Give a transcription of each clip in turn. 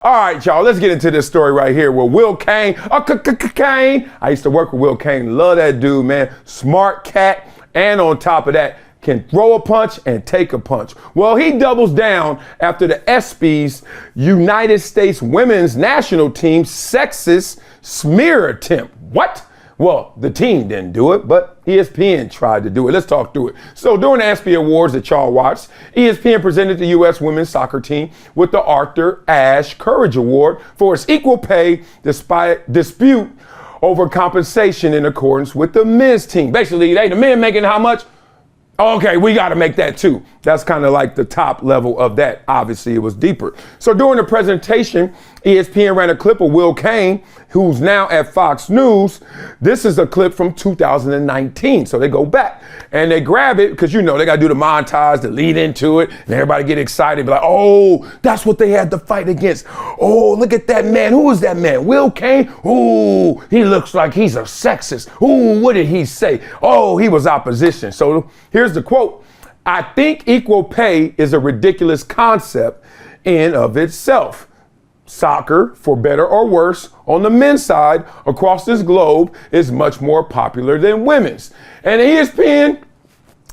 All right, y'all, let's get into this story right here with Will Cain. Cain. I used to work with Will Cain. Love that dude, man. Smart cat. And on top of that, can throw a punch and take a punch. Well, he doubles down after the ESPYS, United States Women's National Team, sexist smear attempt. What? Well, the team didn't do it, but ESPN tried to do it. Let's talk through it. So during the ESPY Awards that y'all watched, ESPN presented the U.S. women's soccer team with the Arthur Ashe Courage Award for its equal pay despite dispute over compensation in accordance with the men's team. Basically, the men making how much? Okay, we got to make that too. That's kind of like the top level of that. Obviously, it was deeper. So during the presentation, ESPN ran a clip of Will Cain, who's now at Fox News. This is a clip from 2019. So they go back and they grab it because, you know, they got to do the montage to lead into it. And everybody get excited. Be like, oh, that's what they had to fight against. Oh, look at that man. Who is that man? Will Cain? Ooh, he looks like he's a sexist. Ooh, what did he say? Oh, he was opposition. So here's the quote. I think equal pay is a ridiculous concept in of itself. Soccer, for better or worse, on the men's side across this globe is much more popular than women's. And ESPN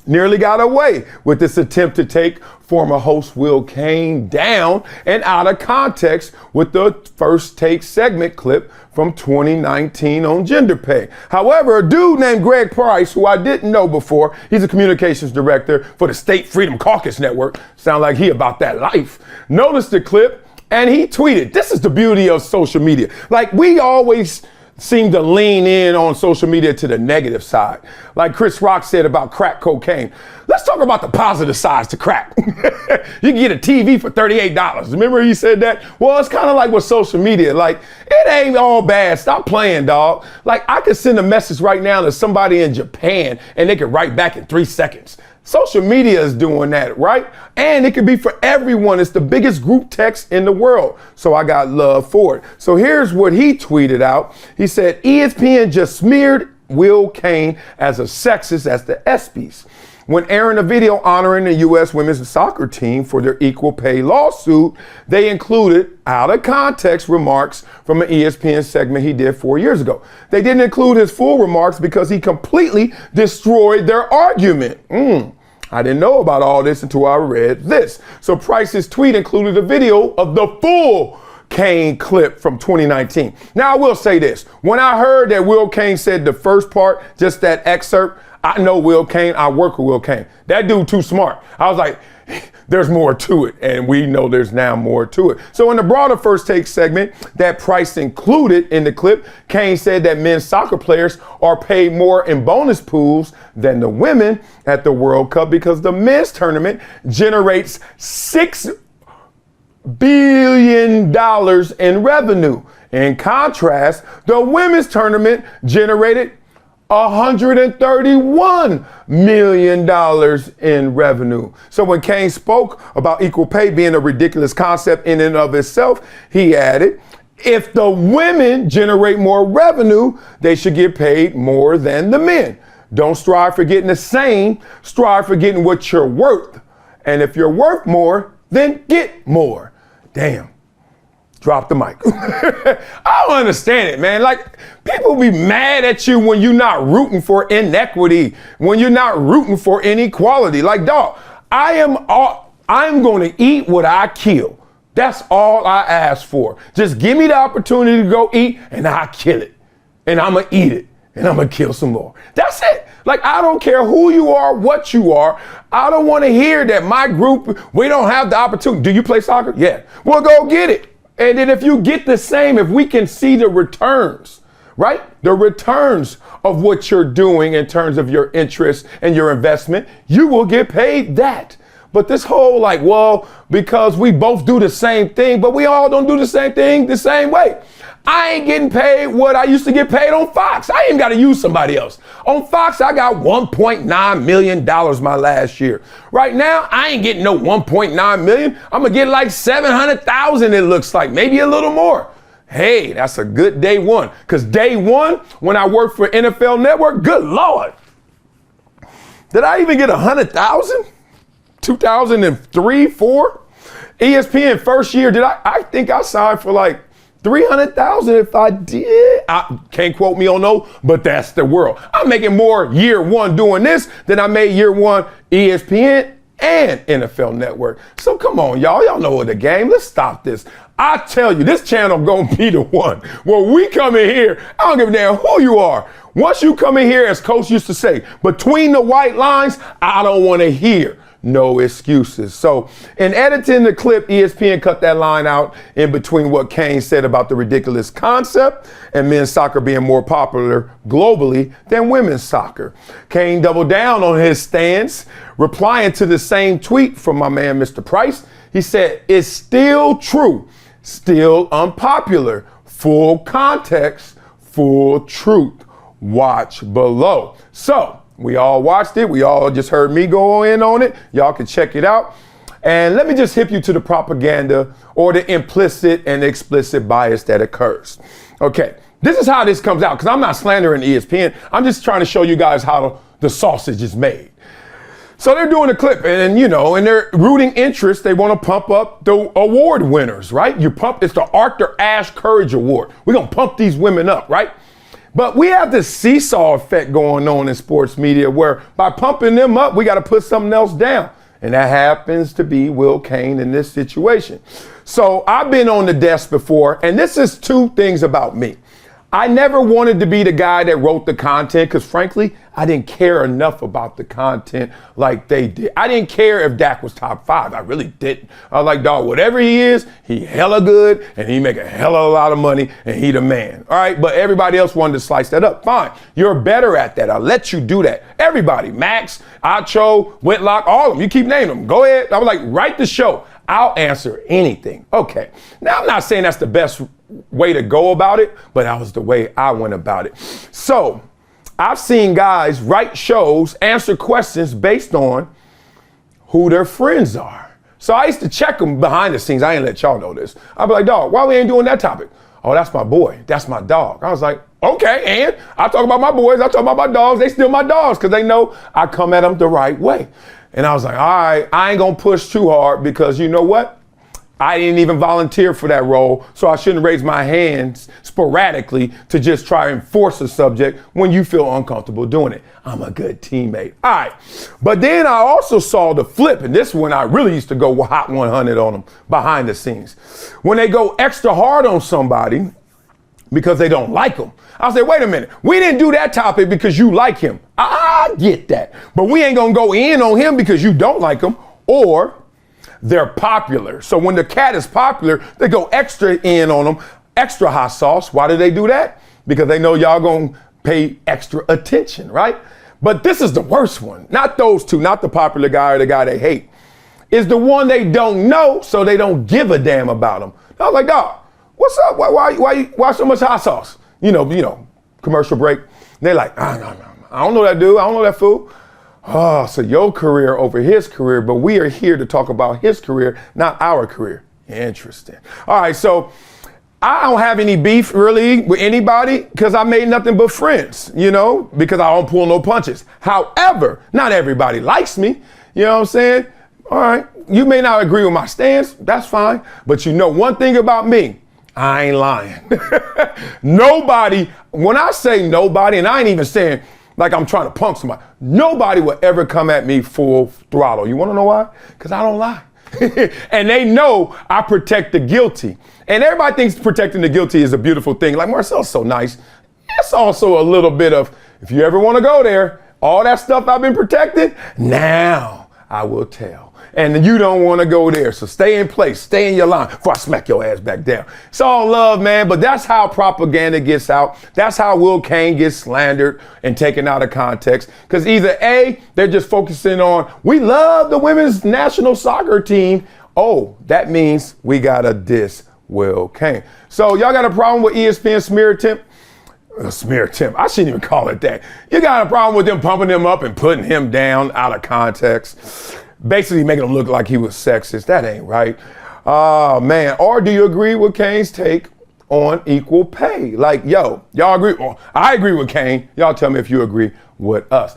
nearly got away with this attempt to take former host Will Cain down and out of context with the First Take segment clip from 2019 on gender pay. However, a dude named Greg Price, who I didn't know before, he's a communications director for the State Freedom Caucus Network, sound like he about that life, noticed the clip and he tweeted, this is the beauty of social media. Like, we always seem to lean in on social media to the negative side. Like Chris Rock said about crack cocaine. Let's talk about the positive sides to crack. You can get a TV for $38. Remember he said that? Well, it's kind of like with social media. Like, it ain't all bad. Stop playing, dog. Like, I could send a message right now to somebody in Japan and they could write back in 3 seconds. Social media is doing that, right? And it can be for everyone. It's the biggest group text in the world. So I got love for it. So here's what he tweeted out. He said, ESPN just smeared Will Cain as a sexist at the ESPYs when airing a video honoring the U.S. women's soccer team for their equal pay lawsuit. They included out of context remarks from an ESPN segment he did 4 years ago. They didn't include his full remarks because he completely destroyed their argument. I didn't know about all this until I read this. So Price's tweet included a video of the full Cain clip from 2019. Now I will say this. When I heard that Will Cain said the first part, just that excerpt, I know Will Cain, I work with Will Cain. That dude too smart. I was like, there's more to it. And we know there's now more to it. So in the broader First Take segment that Price included in the clip, Cain said that men's soccer players are paid more in bonus pools than the women at the World Cup because the men's tournament generates $6 billion in revenue. In contrast, the women's tournament generated $131 million in revenue. So when Cain spoke about equal pay being a ridiculous concept in and of itself, he added, if the women generate more revenue, they should get paid more than the men. Don't strive for getting the same, strive for getting what you're worth. And if you're worth more, then get more. Damn. Drop the mic. I don't understand it, man. Like, people be mad at you when you're not rooting for inequity, when you're not rooting for inequality. Like, dog, I'm going to eat what I kill. That's all I ask for. Just give me the opportunity to go eat and I kill it. And I'm going to eat it. And I'm going to kill some more. That's it. Like, I don't care who you are, what you are. I don't want to hear that my group, we don't have the opportunity. Do you play soccer? Yeah. Well, go get it. And then if you get the same, if we can see the returns, right? The returns of what you're doing in terms of your interest and your investment, you will get paid that. But this whole like, well, because we both do the same thing, but we all don't do the same thing the same way. I ain't getting paid what I used to get paid on Fox. I ain't got to use somebody else. On Fox, I got $1.9 million my last year. Right now, I ain't getting no $1.9 million. I'm going to get like $700,000, it looks like, maybe a little more. Hey, that's a good day one. Because day one, when I worked for NFL Network, good Lord, did I even get 100,000? 2003, 4? ESPN first year, I think I signed for like 300,000 if I did. I can't quote me on no, but that's the world. I'm making more year one doing this than I made year one ESPN and NFL Network. So come on, y'all. Y'all know the game. Let's stop this. I tell you, this channel gonna be the one where we come in here. I don't give a damn who you are. Once you come in here, as Coach used to say, between the white lines, I don't want to hear no excuses. So in editing the clip, ESPN cut that line out in between what Cain said about the ridiculous concept and men's soccer being more popular globally than women's soccer. Cain doubled down on his stance, replying to the same tweet from my man, Mr. Price. He said, it's still true, still unpopular, full context, full truth. Watch below. So we all watched it. We all just heard me go in on it. Y'all can check it out. And let me just hip you to the propaganda or the implicit and explicit bias that occurs. Okay, this is how this comes out, because I'm not slandering ESPN. I'm just trying to show you guys how the sausage is made. So they're doing a clip and, you know, and they're rooting interest. They want to pump up the award winners, right? It's the Arthur Ashe Courage Award. We're going to pump these women up, right? But we have this seesaw effect going on in sports media where by pumping them up, we got to put something else down. And that happens to be Will Cain in this situation. So I've been on the desk before, and this is two things about me. I never wanted to be the guy that wrote the content because, frankly, I didn't care enough about the content like they did. I didn't care if Dak was top 5. I really didn't. I was like, dog, whatever he is, he hella good, and he make a hella lot of money, and he the man. All right, but everybody else wanted to slice that up. Fine, you're better at that. I'll let you do that. Everybody, Max, Acho, Whitlock, all of them. You keep naming them. Go ahead. I was like, write the show. I'll answer anything. Okay. Now, I'm not saying that's the best way to go about it, but that was the way I went about it. So I've seen guys write shows, answer questions based on who their friends are. So I used to check them behind the scenes. I ain't let y'all know this. I'd be like, dog, why we ain't doing that topic? Oh, that's my boy. That's my dog. I was like, okay, and I talk about my boys. I talk about my dogs. They still my dogs because they know I come at them the right way. And I was like, all right, I ain't going to push too hard because you know what? I didn't even volunteer for that role, so I shouldn't raise my hands sporadically to just try and force a subject when you feel uncomfortable doing it. I'm a good teammate. All right. But then I also saw the flip, and this one I really used to go hot 100 on them behind the scenes. When they go extra hard on somebody because they don't like them. I'll say, wait a minute, we didn't do that topic because you like him. I get that. But we ain't going to go in on him because you don't like him or they're popular. So when the cat is popular, they go extra in on them, extra hot sauce. Why do they do that? Because they know y'all going to pay extra attention, right? But this is the worst one. Not those two, not the popular guy or the guy they hate. Is the one they don't know, so they don't give a damn about them. I was like, dog, what's up? Why so much hot sauce? You know, commercial break. They're like, no. I don't know that dude. I don't know that fool. Oh, so your career over his career, but we are here to talk about his career, not our career. Interesting. All right, so I don't have any beef really with anybody because I made nothing but friends, you know, because I don't pull no punches. However, not everybody likes me. You know what I'm saying? All right, you may not agree with my stance. That's fine. But you know one thing about me, I ain't lying. Nobody, when I say nobody, and I ain't even saying like I'm trying to punk somebody, nobody will ever come at me full throttle. You want to know why? Because I don't lie. And they know I protect the guilty. And everybody thinks protecting the guilty is a beautiful thing. Like Marcellus so nice. It's also a little bit of, if you ever want to go there, all that stuff I've been protecting, now I will tell. And you don't want to go there. So stay in place, stay in your line before I smack your ass back down. It's all love, man. But that's how propaganda gets out. That's how Will Cain gets slandered and taken out of context. Because either A, they're just focusing on, we love the women's national soccer team. Oh, that means we got to diss Will Cain. So y'all got a problem with ESPN smear attempt? Smear attempt. I shouldn't even call it that. You got a problem with them pumping him up and putting him down out of context. Basically making him look like he was sexist. That ain't right. Oh, man. Or do you agree with Cain's take on equal pay? Like, yo, y'all agree? Oh, I agree with Cain. Y'all tell me if you agree with us.